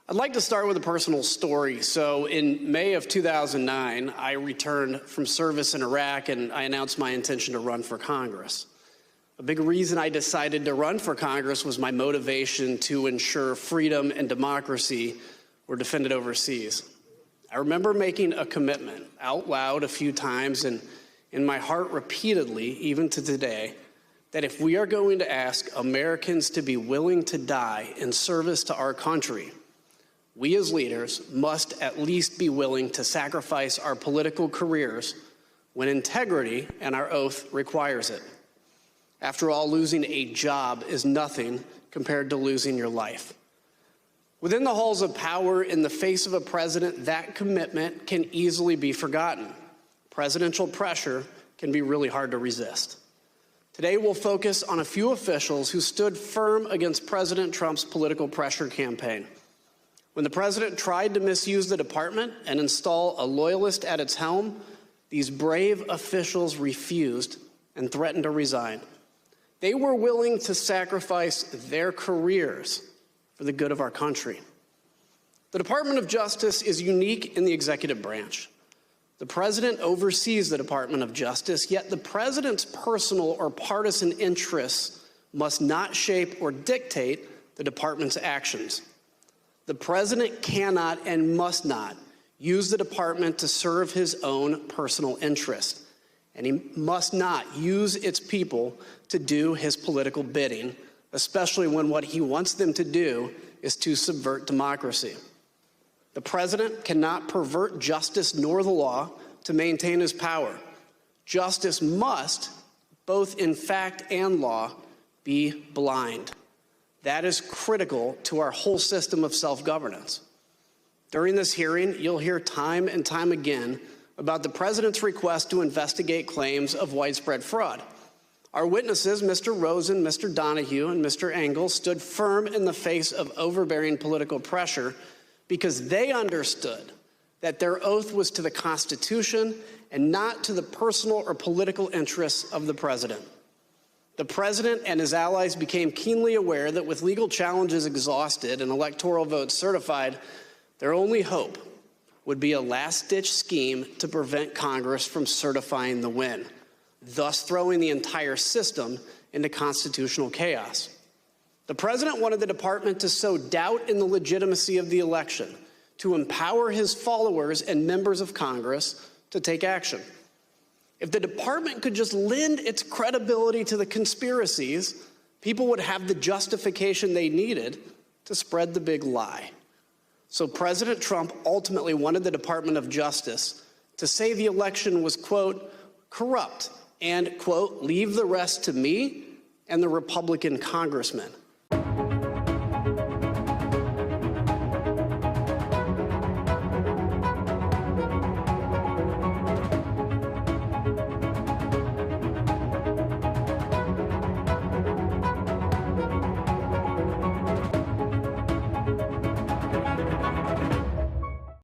I'd like to start with a personal story. So in May of 2009, I returned from service in Iraq and I announced my intention to run for Congress. A big reason I decided to run for Congress was my motivation to ensure freedom and democracy were defended overseas. I remember making a commitment out loud a few times and in my heart repeatedly, even to today, that if we are going to ask Americans to be willing to die in service to our country, we as leaders must at least be willing to sacrifice our political careers when integrity and our oath requires it. After all, losing a job is nothing compared to losing your life. Within the halls of power, in the face of a president, that commitment can easily be forgotten. Presidential pressure can be really hard to resist. Today, we'll focus on a few officials who stood firm against President Trump's political pressure campaign. When the president tried to misuse the department and install a loyalist at its helm, these brave officials refused and threatened to resign. They were willing to sacrifice their careers for the good of our country. The Department of Justice is unique in the executive branch. The president oversees the Department of Justice, yet the president's personal or partisan interests must not shape or dictate the department's actions. The president cannot and must not use the department to serve his own personal interest, and he must not use its people to do his political bidding, especially when what he wants them to do is to subvert democracy. The president cannot pervert justice nor the law to maintain his power. Justice must, both in fact and law, be blind. That is critical to our whole system of self-governance. During this hearing, you'll hear time and time again about the president's request to investigate claims of widespread fraud. Our witnesses, Mr. Rosen, Mr. Donahue, and Mr. Engel, stood firm in the face of overbearing political pressure because they understood that their oath was to the Constitution and not to the personal or political interests of the president. The president and his allies became keenly aware that with legal challenges exhausted and electoral votes certified, their only hope would be a last-ditch scheme to prevent Congress from certifying the win, thus throwing the entire system into constitutional chaos. The president wanted the department to sow doubt in the legitimacy of the election, to empower his followers and members of Congress to take action. If the department could just lend its credibility to the conspiracies, people would have the justification they needed to spread the big lie. So President Trump ultimately wanted the Department of Justice to say the election was, quote, corrupt and, quote, leave the rest to me and the Republican congressmen.